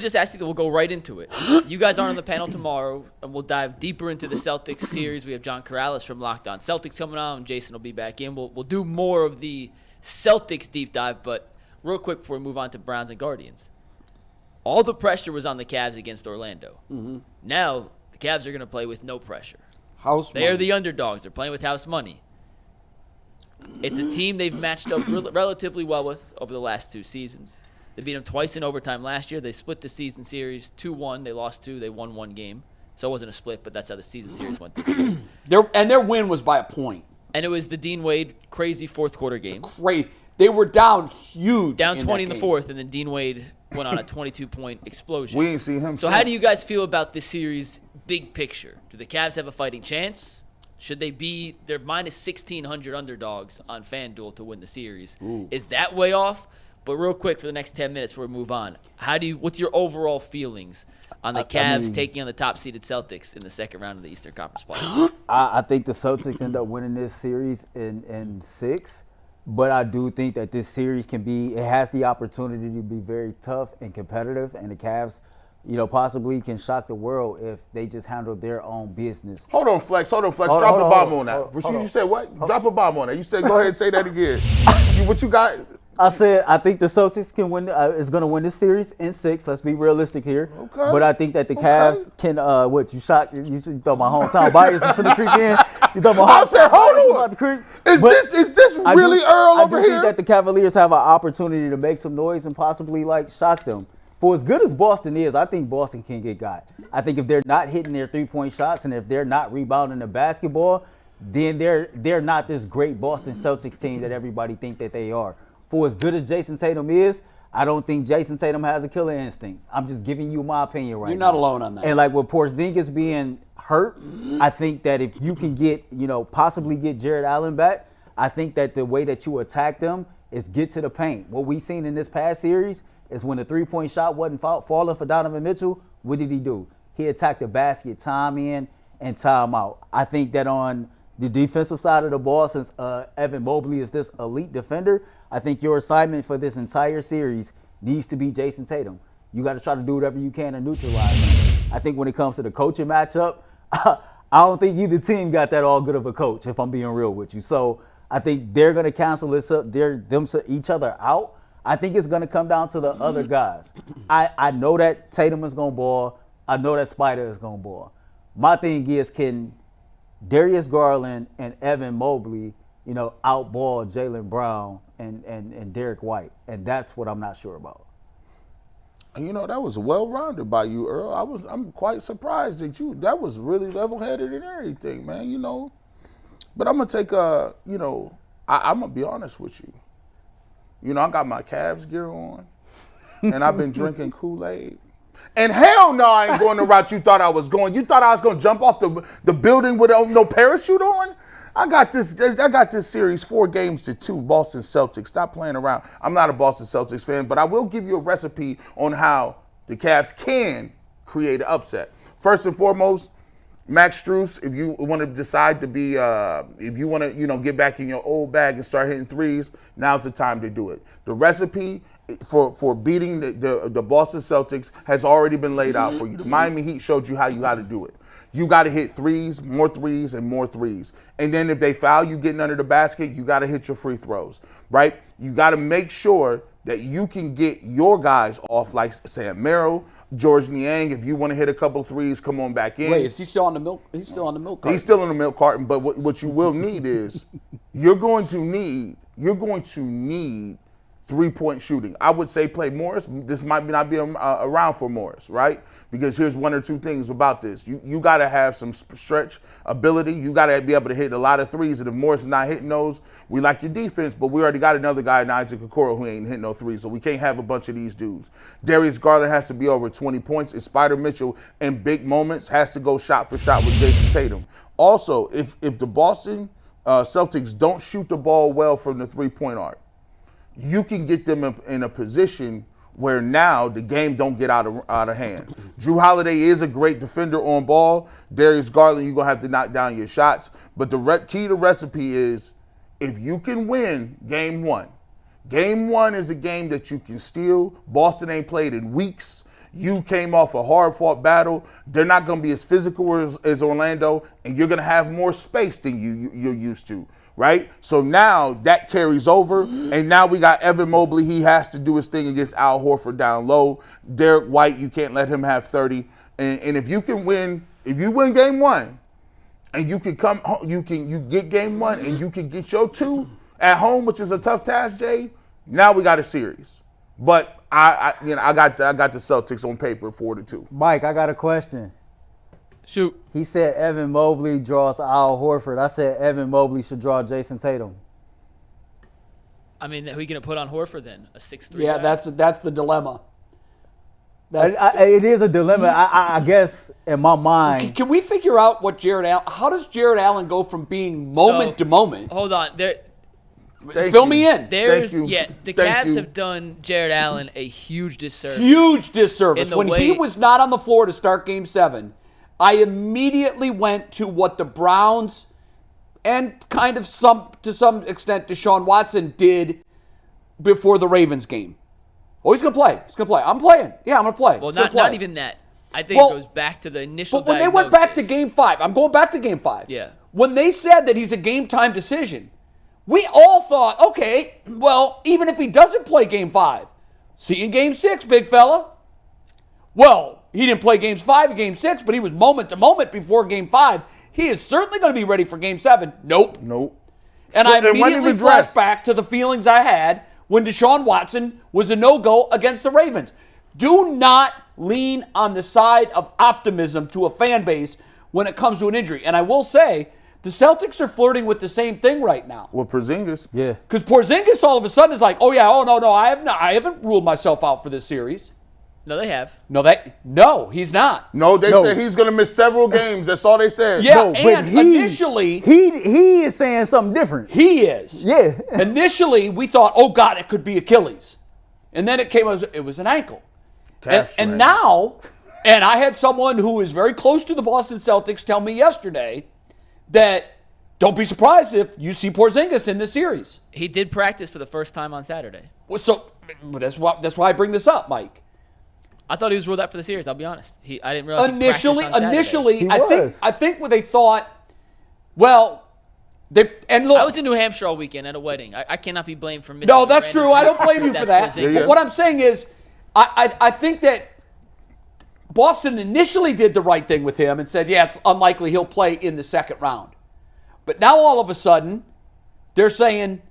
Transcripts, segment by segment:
just ask you that we'll go right into it. You guys aren't on the panel tomorrow, and we'll dive deeper into the Celtics series. We have John Corrales from Locked On Celtics coming on, and Jason will be back in. We'll do more of the Celtics deep dive, but real quick before we move on to Browns and Guardians. All the pressure was on the Cavs against Orlando. Mm-hmm. Now the Cavs are going to play with no pressure. They are the underdogs. They're playing with house money. It's a team they've matched up relatively well with over the last 2 seasons. They beat them twice in overtime last year. They split the season series 2-1. They lost 2. They won 1 game. So it wasn't a split, but that's how the season series went this year. Their win was by a point. And it was the Dean Wade crazy fourth quarter game. Great. They were down huge. Down 20 in the fourth, and then Dean Wade went on a 22-point explosion. We ain't seen him So how do you guys feel about this series big picture? Do the Cavs have a fighting chance? Should they be – they're minus 1,600 underdogs on FanDuel to win the series. Ooh. Is that way off? But real quick for the next 10 minutes before we move on, what's your overall feelings on the Cavs taking on the top-seeded Celtics in the second round of the Eastern Conference Playoffs? I think the Celtics end up winning this series in 6, but I do think that this series it has the opportunity to be very tough and competitive, and the Cavs, possibly can shock the world if they just handle their own business. Hold on, Flex. Drop a bomb on that. You said what? Drop a bomb on that. You said go ahead and say that again. What you got? I said I think the Celtics can win. Is going to win this series in 6. Let's be realistic here. Okay. But I think that the Cavs can. You shot? You thought my hometown bias is going to creep in. You thought my hometown bias is about to creep. Is this really Earl over here? I think that the Cavaliers have an opportunity to make some noise and possibly shock them. For as good as Boston is, I think Boston can get got. I think if they're not hitting their 3-point shots and if they're not rebounding the basketball, then they're not this great Boston Celtics team that everybody think that they are. For as good as Jason Tatum is, I don't think Jason Tatum has a killer instinct. I'm just giving you my opinion right now. You're not alone on that. And with Porzingis being hurt, I think that if you can possibly get Jared Allen back, I think that the way that you attack them is get to the paint. What we've seen in this past series is when the 3-point shot wasn't falling for Donovan Mitchell, what did he do? He attacked the basket time in and time out. I think that on the defensive side of the ball, since Evan Mobley is this elite defender, I think your assignment for this entire series needs to be Jason Tatum. You got to try to do whatever you can to neutralize him. I think when it comes to the coaching matchup, I don't think either team got that all good of a coach, if I'm being real with you. So I think they're going to cancel each other out. I think it's going to come down to the other guys. I know that Tatum is going to ball. I know that Spider is going to ball. My thing is, can Darius Garland and Evan Mobley, outball Jaylen Brown and Derek White? And that's what I'm not sure about. That was well-rounded by you, Earl. I'm quite surprised that was really level-headed and everything, man, But I'm going to take I'm going to be honest with you. I got my Cavs gear on, and I've been drinking Kool-Aid. And hell no, I ain't going the route you thought I was going. You thought I was going to jump off the building with no parachute on? I got this series 4-2, Boston Celtics. Stop playing around. I'm not a Boston Celtics fan, but I will give you a recipe on how the Cavs can create an upset. First and foremost, Max Strus, if you want to decide to be, if you want to, get back in your old bag and start hitting threes, now's the time to do it. The recipe for beating the Boston Celtics has already been laid out for you. The Miami Heat showed you how you got to do it. You got to hit threes, more threes, and more threes. And then if they foul you getting under the basket, you got to hit your free throws, right? You got to make sure that you can get your guys off, like Sam Merrill, George Niang. If you want to hit a couple threes, come on back in. Wait, is he still on the milk? He's still on the milk carton. He's still on the milk carton. But what you will need is you're going to need 3-point shooting. I would say play Morris. This might not be around for Morris, right? Because here's one or two things about this. You got to have some stretch ability. You got to be able to hit a lot of threes. And if Morris is not hitting those, we like your defense, but we already got another guy, Isaac Okoro, who ain't hitting no threes. So we can't have a bunch of these dudes. Darius Garland has to be over 20 points. And Spider Mitchell, in big moments, has to go shot for shot with Jason Tatum. Also, if the Boston Celtics don't shoot the ball well from the 3-point arc, you can get them in a position where now the game don't get out of hand. Drew Holiday is a great defender on ball. Darius Garland, you're going to have to knock down your shots. But the key to recipe is if you can win game one. Game one is a game that you can steal. Boston ain't played in weeks. You came off a hard-fought battle. They're not going to be as physical as Orlando, and you're going to have more space than you're used to, right? So now that carries over, and now we got Evan Mobley. He has to do his thing against Al Horford down low. Derek White, you can't let him have 30. And if you win game one, and you can get game one, and you can get your 2 at home, which is a tough task, Jay. Now we got a series, but I got the Celtics on paper 4-2. Mike, I got a question. Shoot. He said Evan Mobley draws Al Horford. I said Evan Mobley should draw Jason Tatum. I mean, who are you going to put on Horford then? A 6'3"? Yeah, guy? that's the dilemma. It is a dilemma, I guess, in my mind. Can we figure out what Jared Allen? How does Jared Allen go from being moment to moment? Hold on. Fill me in. There's Thank you. the Thank Cavs you. have done Jared Allen a huge disservice. Huge disservice. In the When he way- was not on the floor to start Game 7, I immediately went to what the Browns and kind of to some extent Deshaun Watson did before the Ravens game. Oh, he's going to play. He's going to play. I'm playing. Yeah, I'm going to play. Well, He's gonna not play. even that. I think Well, it goes back to the initial But when they went back to diagnosis. Game 5, I'm going back to Game 5. Yeah. When they said that he's a game-time decision, we all thought, okay, well, even if he doesn't play Game 5, see you in Game 6, big fella. Well, he didn't play Games 5 and Game 6, but he was moment to moment before Game 5. He is certainly going to be ready for Game 7. Nope. And I So- and when he immediately was flashed dressed. back to the feelings I had when Deshaun Watson was a no-go against the Ravens. Do not lean on the side of optimism to a fan base when it comes to an injury. And I will say, the Celtics are flirting with the same thing right now. With Porzingis. Yeah. Because Porzingis all of a sudden is like, oh no, I haven't ruled myself out for this series. No, they have. No, he's not. No, they No. said he's going to miss several games. That's all they said. Yeah, No, but and initially he is saying something different. he is. Yeah. Initially, we thought, oh God, it could be Achilles, and then it was an ankle. Calf And strain. now, and I had someone who is very close to the Boston Celtics tell me yesterday that don't be surprised if you see Porzingis in this series. He did practice for the first time on Saturday. Well, so that's why I bring this up, Mike. I thought he was ruled out for the series. I'll be honest. I didn't realize. Initially, he practiced on Saturday. He I was. think what they thought. Well, and look, I was in New Hampshire all weekend at a wedding. I cannot be blamed for missing. no, a that's random true. I don't practice. blame you for That's that. Porzingis. But what I'm saying is, I think that Boston initially did the right thing with him and said, yeah, it's unlikely he'll play in the second round. But now all of a sudden, they're saying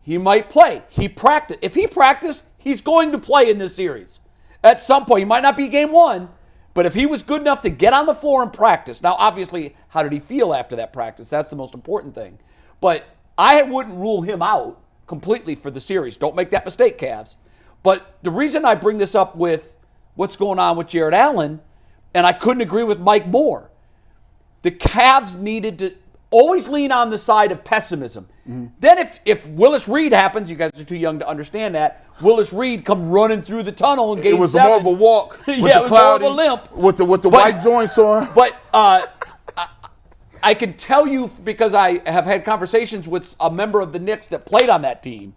he might play. If he practiced, he's going to play in this series. At some point, he might not be Game 1, but if he was good enough to get on the floor and practice. Now, obviously, how did he feel after that practice? That's the most important thing. But I wouldn't rule him out completely for the series. Don't make that mistake, Cavs. But the reason I bring this up with what's going on with Jared Allen, and I couldn't agree with Mike more, the Cavs needed to always lean on the side of pessimism. Then if Willis Reed happens, you guys are too young to understand that, Willis Reed come running through the tunnel in Game 7. It was more of a walk with Yeah, it the was more of cloudy, a limp. with the white joints on. But I can tell you, because I have had conversations with a member of the Knicks that played on that team,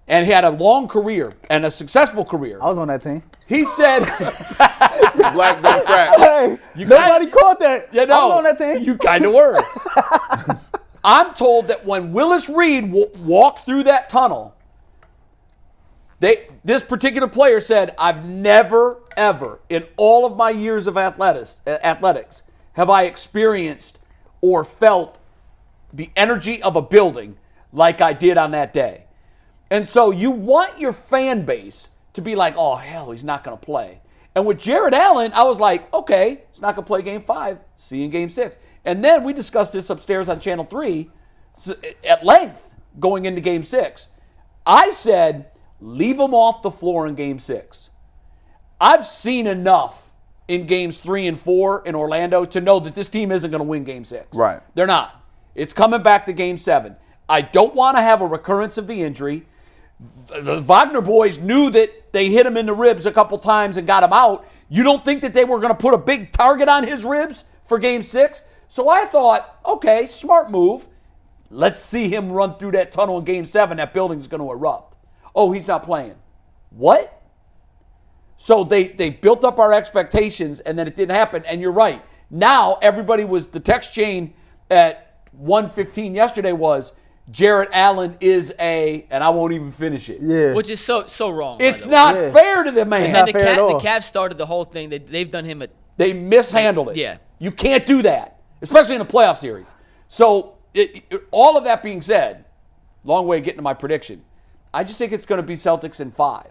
and he had a long career and a successful career. I was on that team. He said, Black don't crack. Hey, nobody caught that. you I know, was on that team. you kind of were. I'm told that when Willis Reed walked through that tunnel, this particular player said, I've never, ever, in all of my years of athletics, have I experienced or felt the energy of a building like I did on that day. And so you want your fan base to be like, oh, hell, he's not going to play. And with Jared Allen, I was like, okay, he's not going to play Game 5. See you in Game 6. And then we discussed this upstairs on Channel 3 at length going into Game 6. I said, leave him off the floor in Game 6. I've seen enough in Games 3 and 4 in Orlando to know that this team isn't going to win Game 6. Right. They're not. It's coming back to Game 7. I don't want to have a recurrence of the injury. The Wagner boys knew that they hit him in the ribs a couple times and got him out. You don't think that they were going to put a big target on his ribs for Game 6? So I thought, okay, smart move. Let's see him run through that tunnel in Game 7. That building's going to erupt. Oh, he's not playing. What? So they built up our expectations, and then it didn't happen. And you're right. Now everybody the text chain at 1:15 yesterday was Jarrett Allen is and I won't even finish it. Yeah. Which is so wrong. It's not fair to the man. And the fair at all. Cavs started the whole thing. They've done him They mishandled it. Yeah. You can't do that, especially in a playoff series. So all of that being said, long way of getting to my prediction. I just think it's going to be Celtics in 5.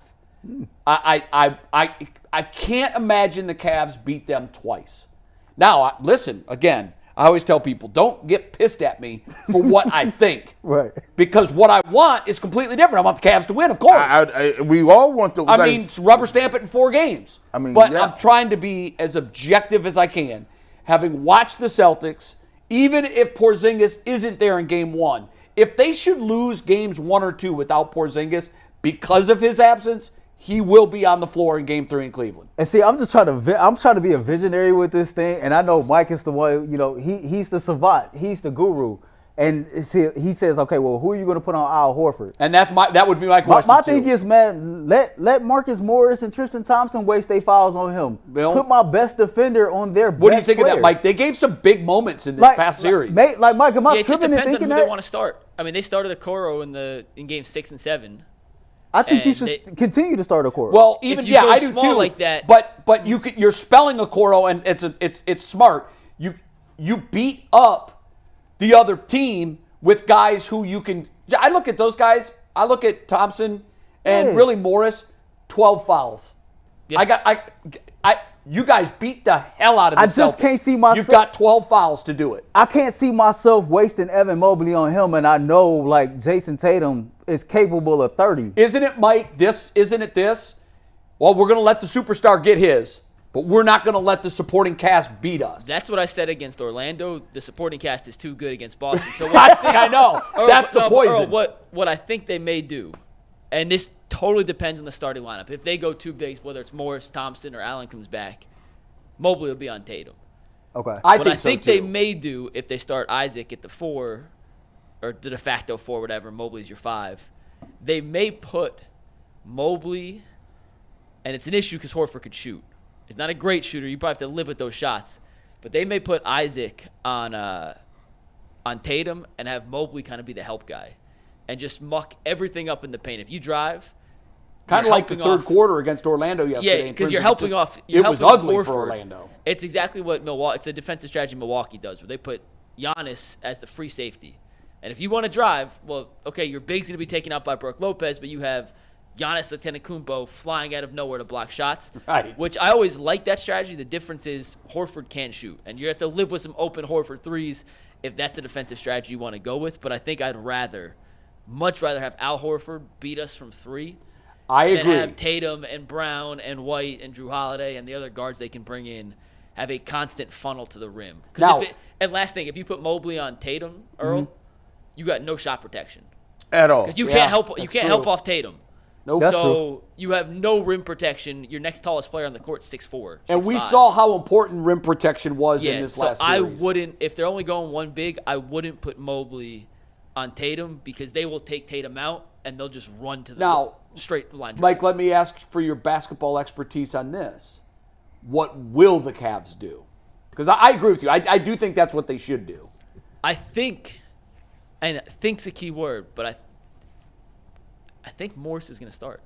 I can't imagine the Cavs beat them twice. Now, listen, again, I always tell people, don't get pissed at me for what I think. Right. Because what I want is completely different. I want the Cavs to win, of course. We all want to. I mean, rubber stamp it in 4 games. But yeah. I'm trying to be as objective as I can. Having watched the Celtics, even if Porzingis isn't there in game 1, if they should lose games 1 or 2 without Porzingis because of his absence, he will be on the floor in game 3 in Cleveland. And see, I'm trying to be a visionary with this thing, and I know Mike is the one, he's the savant, he's the guru. And see, he says, okay, well, who are you going to put on Al Horford? And that would be my question. My thing is, man, let Marcus Morris and Tristan Thompson waste their fouls on him. Bill? Put my best defender on their best What do you think player. of that, Mike? They gave some big moments in this past series. Mike, am I it just tripping and depends on thinking who that? they want to start. I mean, they started Okoro in game 6 and 7. I think you and should continue to start a court. Well, even If you go I do small too. like that- But you're spelling Okoro, and it's smart. You beat up the other team with guys who you can. I look at those guys. I look at Thompson and really Morris. 12 fouls. Yeah. You guys beat the hell out of the Celtics. I just can't see myself. You've got 12 fouls to do it. I can't see myself wasting Evan Mobley on him, and I know like Jason Tatum is capable of 30. Isn't it, Mike? Isn't it this? Well, we're going to let the superstar get his, but we're not going to let the supporting cast beat us. That's what I said against Orlando. The supporting cast is too good against Boston. So I know. That's the poison. What I think they may do, and this totally depends on the starting lineup. If they go 2 bigs, whether it's Morris, Thompson, or Allen comes back, Mobley will be on Tatum. Okay. I What think they may do if they start Isaac at the 4, or the de facto 4, whatever, Mobley's your 5, they may put Mobley, and it's an issue because Horford could shoot. He's not a great shooter. You probably have to live with those shots. But they may put Isaac on Tatum and have Mobley kind of be the help guy and just muck everything up in the paint. If you drive, kind of like the third quarter against Orlando yesterday. yeah, because you're helping off. It was ugly for Orlando. It's exactly what Milwaukee. It's a defensive strategy Milwaukee does, where they put Giannis as the free safety. And if you want to drive, well, okay, your big's going to be taken out by Brook Lopez, but you have Giannis Antetokounmpo flying out of nowhere to block shots, right? Which I always like that strategy. The difference is Horford can't shoot, and you have to live with some open Horford threes if that's a defensive strategy you want to go with. But I think I'd much rather have Al Horford beat us from 3. I agree. Then have Tatum and Brown and White and Drew Holiday and the other guards they can bring in have a constant funnel to the rim. And last thing, if you put Mobley on Tatum, Earl, you got no shot protection at all. because you can't help off Tatum. Nope. So you have no rim protection. Your next tallest player on the court is 6'4", and we 6'5". saw how important rim protection was in this last series. I wouldn't, if they're only going 1 big, I wouldn't put Mobley on Tatum because they will take Tatum out and they'll just run to the straight line. Mike, let me ask for your basketball expertise on this. What will the Cavs do? Because I agree with you. I do think that's what they should do. I think, and think's a key word, but I think Morris is going to start.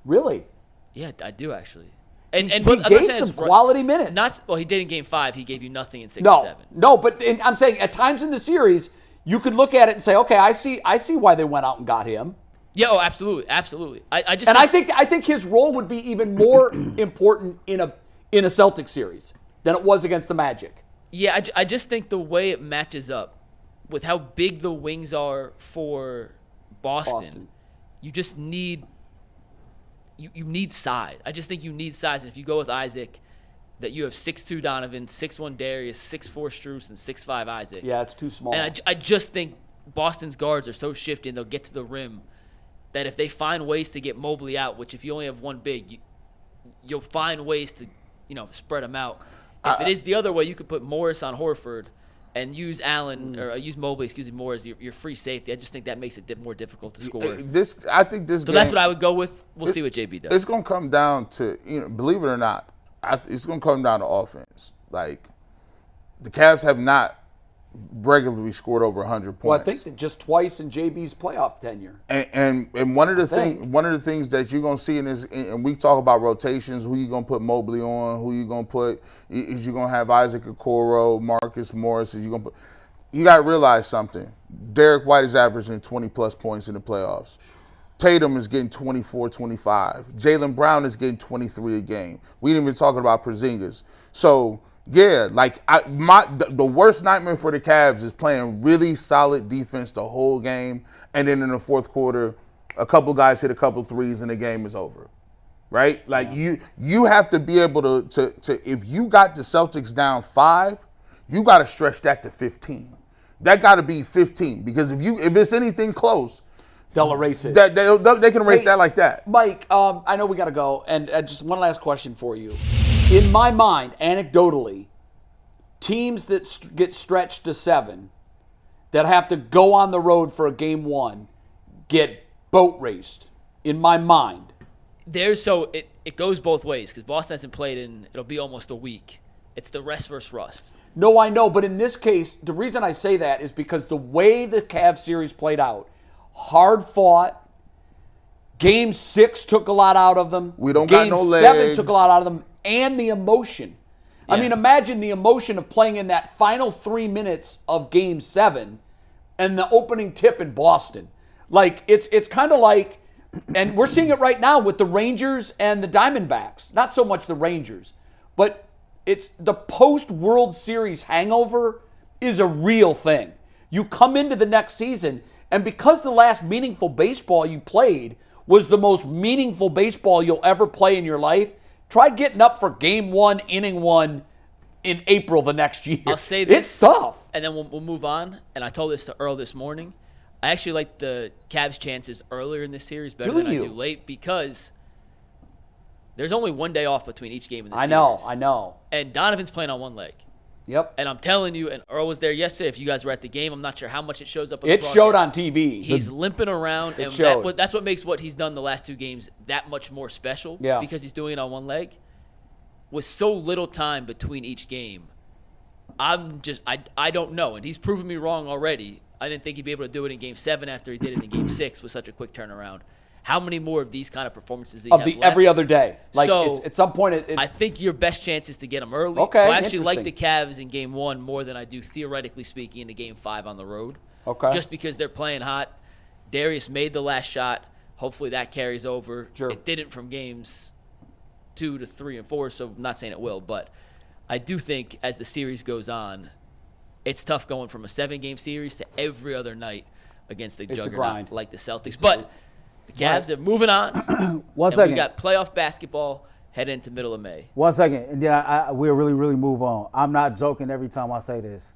Really? Yeah, I do actually. He gave some quality minutes. He did in Game 5. He gave you nothing in 6 no, and 7. No, but I'm saying at times in the series, you could look at it and say, okay, I see why they went out and got him. Yeah, absolutely, absolutely. I think his role would be even more important in a Celtics series than it was against the Magic. Yeah, I just think the way it matches up with how big the wings are for Boston. You just need you need size. I just think you need size. And if you go with Isaac, that you have 6'2" Donovan, 6'1" Darius, 6'4" Strus, and 6'5" Isaac. Yeah, it's too small. And I just think Boston's guards are so shifty and they'll get to the rim that if they find ways to get Mobley out, which if you only have 1 big, you'll find ways to spread them out. If it is the other way, you could put Morris on Horford and use Allen or use Mobley, more as your free safety. I just think that makes it more difficult to score. I think this. So game, that's what I would go with. We'll see what JB does. It's going to come down to, believe it or not, it's going to come down to offense. Like, the Cavs have not regularly scored over 100 points. Well, I think that just twice in JB's playoff tenure. And one of the things that you're gonna see in this, and we talk about rotations, who you gonna put Mobley on, who you gonna put, is you gonna have Isaac Okoro, Marcus Morris, is you gonna put, you gotta realize something. Derek White is averaging 20 plus points in the playoffs. Tatum is getting 24, 25. Jaylen Brown is getting 23 a game. We didn't even talk about Porzingis. So yeah, like the worst nightmare for the Cavs is playing really solid defense the whole game, and then in the fourth quarter, a couple guys hit a couple threes and the game is over, right? Like you have to be able to if you got the Celtics down 5, you got to stretch that to 15. That got to be 15 because if it's anything close, they'll erase it. They can erase that like that. Mike, I know we got to go, and just one last question for you. In my mind, anecdotally, teams that get stretched to 7, that have to go on the road for a game 1, get boat raced. In my mind, It goes both ways because Boston hasn't played it'll be almost a week. It's the rest versus rust. No, I know, but in this case, the reason I say that is because the way the Cavs series played out, hard fought. Game 6 took a lot out of them. We don't Game got no 7 legs. took a lot out of them, and the emotion. I mean, imagine the emotion of playing in that final 3 minutes of Game 7 and the opening tip in Boston. Like, it's kind of like, and we're seeing it right now with the Rangers and the Diamondbacks. Not so much the Rangers, but it's the post-World Series hangover is a real thing. You come into the next season, and because the last meaningful baseball you played was the most meaningful baseball you'll ever play in your life, try getting up for game 1, inning 1 in April the next year. I'll say this. It's tough. And then we'll move on. And I told this to Earl this morning. I actually like the Cavs' chances earlier in this series better than I do late because there's only one day off between each game in the series. I know. And Donovan's playing on one leg. Yep. And I'm telling you, and Earl was there yesterday. If you guys were at the game, I'm not sure how much it shows up. It showed on TV. He's limping around, and that's what makes what he's done the last 2 games that much more special. Yeah. Because he's doing it on one leg. With so little time between each game, I don't know, and he's proven me wrong already. I didn't think he'd be able to do it in Game 7 after he did it in Game 6 with such a quick turnaround. How many more of these kind of performances does he have left? Every other day? Like, so, at some point, I think your best chance is to get him early. Okay, so I actually like the Cavs in Game 1 more than I do, theoretically speaking, into Game 5 on the road. Okay. Just because they're playing hot. Darius made the last shot. Hopefully that carries over. Sure. It didn't from Games 2 to 3 and 4, so I'm not saying it will, but I do think as the series goes on, it's tough going from a 7-game series to every other night against the juggernaut like the Celtics. But the Cavs are moving on. One second. We got playoff basketball heading into middle of May. 1 second, and then we'll really move on. I'm not joking every time I say this.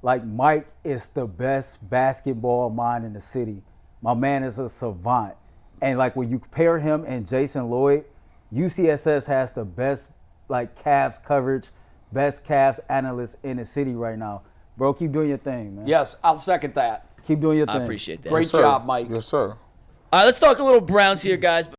Like, Mike is the best basketball mind in the city. My man is a savant. And, like, when you compare him and Jason Lloyd, UCSS has the best, like, Cavs coverage, best Cavs analyst in the city right now. Bro, keep doing your thing, man. Yes, I'll second that. Keep doing your thing. I appreciate that. Great job, Mike. Yes, sir. All right, let's talk a little Browns here, guys.